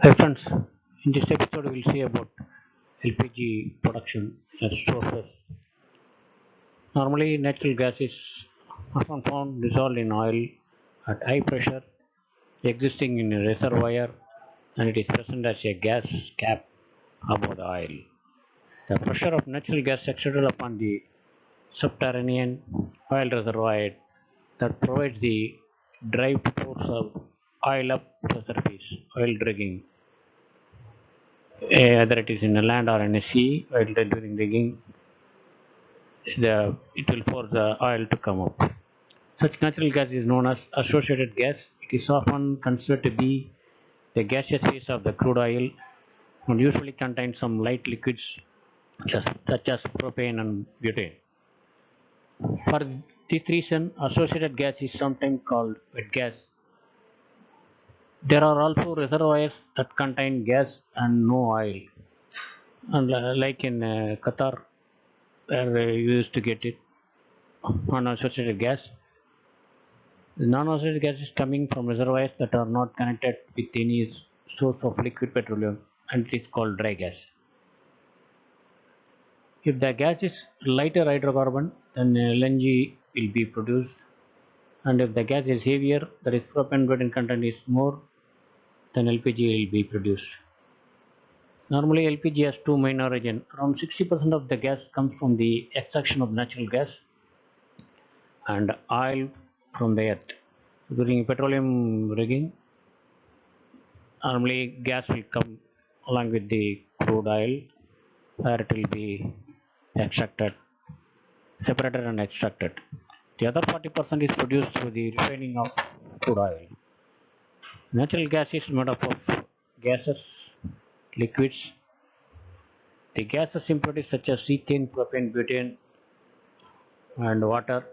Hi friends, in this episode we will see about LPG production as sources. Normally natural gas is often found dissolved in oil at high pressure existing in a reservoir and it is present as a gas cap above the oil. The pressure of natural gas exerted upon the subterranean oil reservoir that provides the drive to force of oil up to the surface, oil drilling. Whether it is in a land or in a sea, while during digging, it will force the oil to come up. Such natural gas is known as associated gas. It is often considered to be the gaseous phase of the crude oil and usually contains some light liquids such as propane and butane. For this reason, associated gas is sometimes called wet gas. There are also reservoirs that contain gas and no oil, and like in Qatar, where you used to get it non-associated gas. The non-associated gas is coming from reservoirs that are not connected with any source of liquid petroleum and it is called dry gas. If the gas is lighter hydrocarbon, then LNG will be produced, and if the gas is heavier, that is propane butane content is more, then LPG will be produced. Normally LPG has two main origins. Around 60% of the gas comes from the extraction of natural gas and oil from the earth. During petroleum rigging, normally gas will come along with the crude oil where it will be extracted, separated and extracted. The other 40% is produced through the refining of crude oil. Natural gas is made up of gases, liquids. The gases impurities such as ethane, propane, butane, and water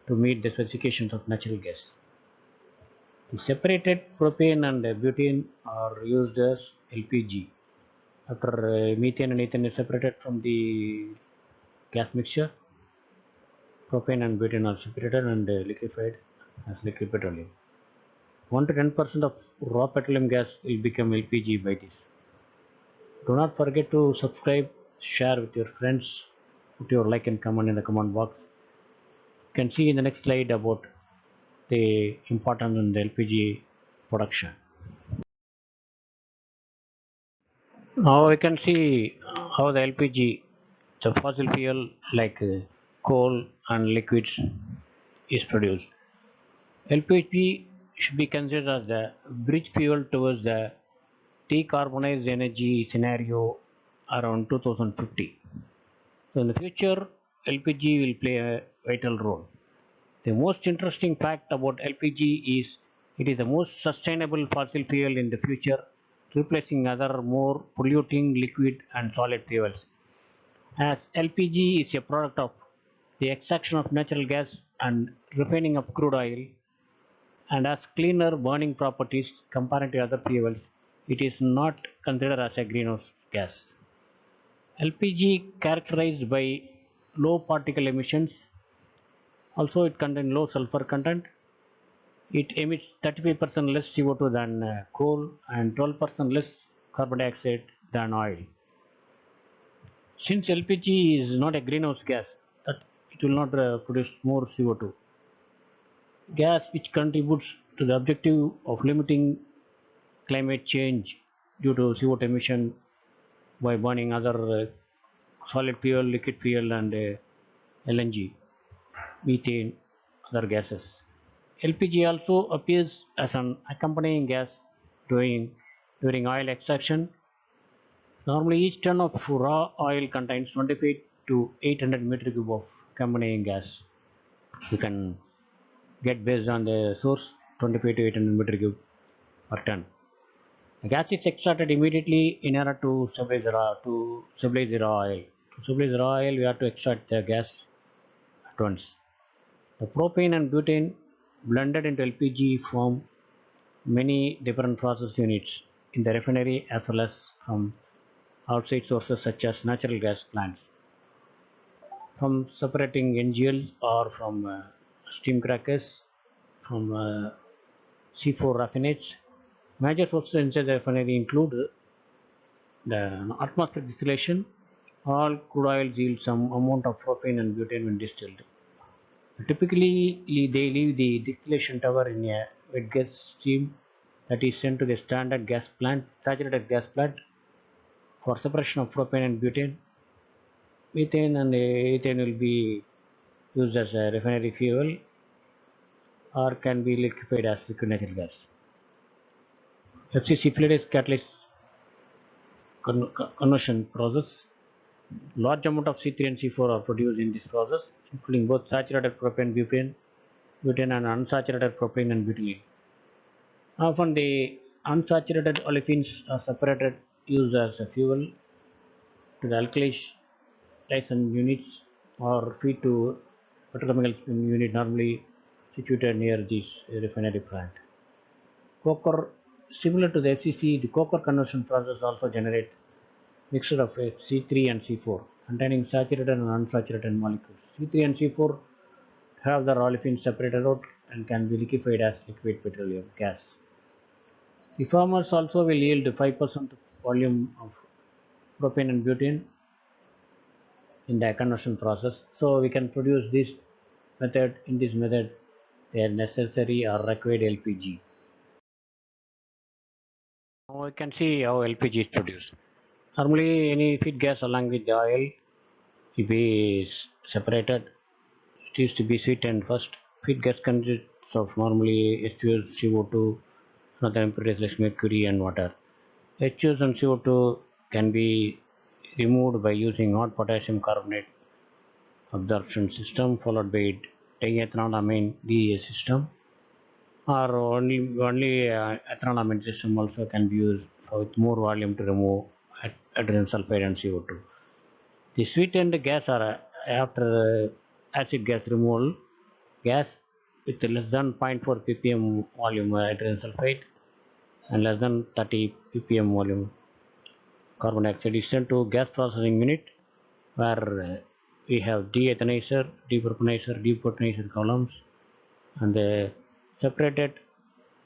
to meet the specifications of natural gas. The separated propane and butane are used as LPG. After methane and ethane is separated from the gas mixture, propane and butane are separated and liquefied as liquid petroleum. 1 to 10% of raw petroleum gas will become LPG by this. Do not forget to subscribe, share with your friends, put your like and comment in the comment box. You can see in the next slide about the importance in the LPG production. Now we can see how the LPG, the fossil fuel like coal and liquids, is produced. LPG should be considered as the bridge fuel towards the decarbonized energy scenario around 2050. So in the future, LPG will play a vital role. The most interesting fact about LPG is it is the most sustainable fossil fuel in the future, replacing other more polluting liquid and solid fuels. As LPG is a product of the extraction of natural gas and refining of crude oil and has cleaner burning properties compared to other fuels, it is not considered as a greenhouse gas. LPG characterized by low particle emissions, also it contains low sulfur content. It emits 35% less CO2 than coal and 12% less carbon dioxide than oil. Since LPG is not a greenhouse gas, that it will not produce more CO2. Gas which contributes to the objective of limiting climate change due to CO2 emission by burning other solid fuel, liquid fuel and LNG, methane, other gases. LPG also appears as an accompanying gas during oil extraction. Normally each ton of raw oil contains 25 to 800 meter cube of accompanying gas. You can get based on the source 25 to 800 meter cube per ton. The gas is extracted immediately in order to stabilize the raw oil. To stabilize the raw oil, we have to extract the gas at once. The propane and butane blended into LPG form many different process units in the refinery as well as from outside sources such as natural gas plants. From separating NGL or from steam crackers, from C4 raffinates, Major sources inside the refinery include the atmospheric distillation. All crude oils yield some amount of propane and butane when distilled. Typically, they leave the distillation tower in a wet gas stream that is sent to the standard gas plant, saturated gas plant, for separation of propane and butane. Methane and ethane will be used as a refinery fuel or can be liquefied as liquid natural gas. FCC fluidized catalyst conversion process. Large amount of C3 and C4 are produced in this process, including both saturated propane, butane and unsaturated propane and butylene. Often the unsaturated olefins are separated, used as a fuel to the alkylation units or feed to petrochemical unit normally situated near this refinery plant. Coker, similar to the FCC, the Coker conversion process also generates mixture of C3 and C4 containing saturated and unsaturated molecules. C3 and C4 have their olefins separated out and can be liquefied as liquid petroleum gas. The formers also will yield 5% volume of propane and butane in the conversion process. So we can produce this method. In this method, they are necessary or required LPG. Now we can see how LPG is produced. Normally, any feed gas along with the oil will be separated. It is to be sweetened first. Feed gas consists of normally H2S, CO2, other impurities like mercury and water. H2S and CO2 can be removed by using hot potassium carbonate absorption system followed by diethanolamine DEA system, or only ethanolamine system also can be used with more volume to remove hydrogen sulfide and CO2. The sweetened gas are after acid gas removal gas with less than 0.4 ppm volume hydrogen sulfide and less than 30 ppm volume carbon dioxide is sent to gas processing unit where we have deethanizer, depurpanizer, depurpanizer columns, and the separated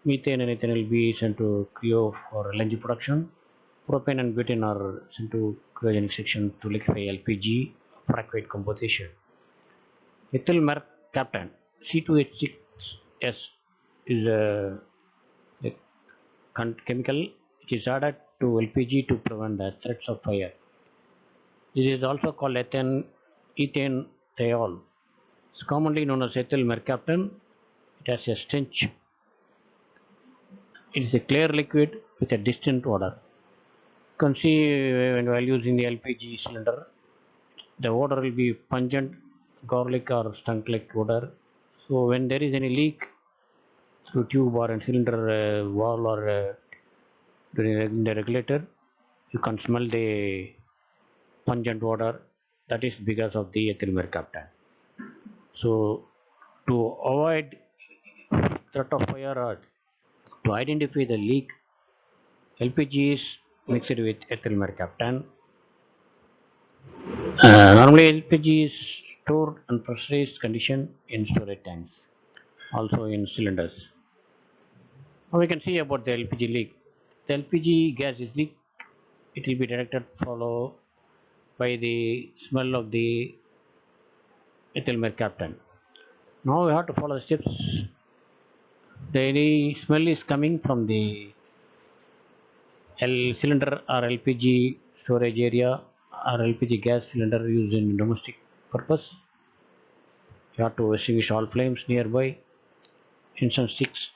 methane and ethane will be sent to cryo for LNG production. Propane and butane are sent to cryogenic section to liquefy LPG for aqueous composition. Ethyl mercaptan C2H6S is a chemical which is added to LPG to prevent the threats of fire. This is also called ethane thiol. It's commonly known as ethyl mercaptan. It has a stench. It is a clear liquid with a distinct odor. You can see while using the LPG cylinder, the odor will be pungent, garlic or skunk like odor. So when there is any leak through tube or a cylinder wall or during the regulator, you can smell the pungent odor. That is because of the ethyl mercaptan. So to avoid threat of fire or to identify the leak, LPG is mixed with ethyl mercaptan. Normally LPG is stored in pressurized condition in storage tanks, also in cylinders. Now we can see about the LPG leak. The LPG gas is leak. It will be detected followed by the smell of the ethyl mercaptan. Now we have to follow the steps. The smell is coming from the cylinder or LPG storage area or LPG gas cylinder used in domestic purpose. You have to extinguish all flames nearby, instance sticks,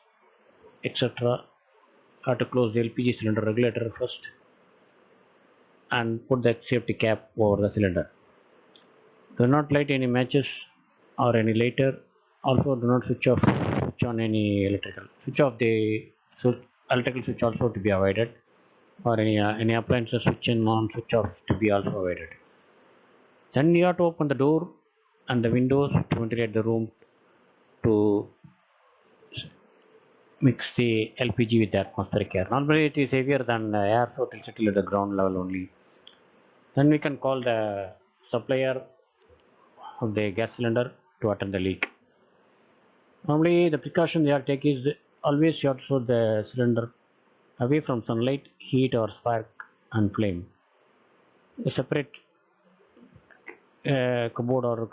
etc. You have to close the LPG cylinder regulator first and put the safety cap over the cylinder. Do not light any matches or any lighter. Also, do not switch on any electrical. Switch off the electrical switch also to be avoided, or any appliances switch on switch off to be also avoided. Then you have to open the door and the windows to ventilate the room to mix the LPG with the atmospheric air. Normally it is heavier than air, so it will settle at the ground level only. Then we can call the supplier of the gas cylinder to attend the leak. Normally the precaution you have to take is always you have to show the cylinder away from sunlight, heat or spark and flame. A separate cupboard or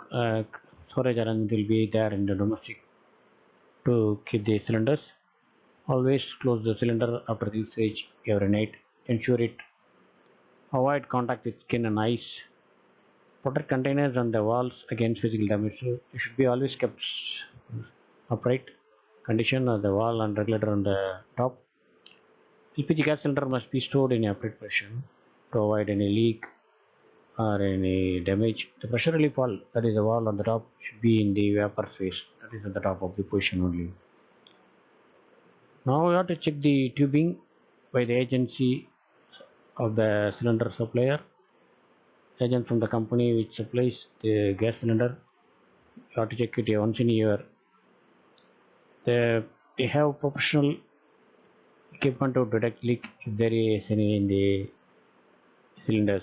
storage arrangement will be there in the domestic to keep the cylinders. Always close the cylinder after usage every night. Ensure it avoid contact with skin and ice. Protect containers and the walls against physical damage. So it should be always kept upright condition of the wall and regulator on the top. LPG gas cylinder must be stored in upright position to avoid any leak or any damage. The pressure relief valve, that is the valve on the top, should be in the vapor phase, that is at the top of the position only. Now we have to check the tubing by the agency of the cylinder supplier, agent from the company which supplies the gas cylinder. You have to check it once in a year. They have professional equipment to detect leak if there is any in the cylinders.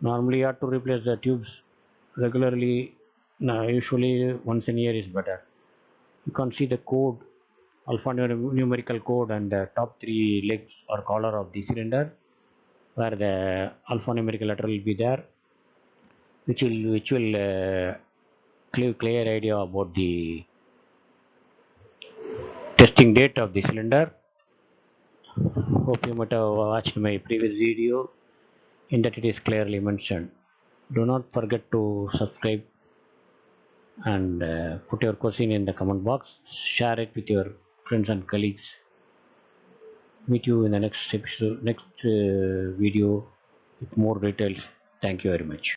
Normally you have to replace the tubes regularly. Usually once in a year is better. You can see the code, alphanumerical code, and the top three legs or collar of the cylinder, where the alphanumerical letter will be there, which will give clear idea about the testing date of the cylinder. Hope you might have watched my previous video in that it is clearly mentioned. Do not forget to subscribe and put your question in the comment box. Share it with your friends and colleagues. Meet you in the next episode, next video with more details. Thank you very much.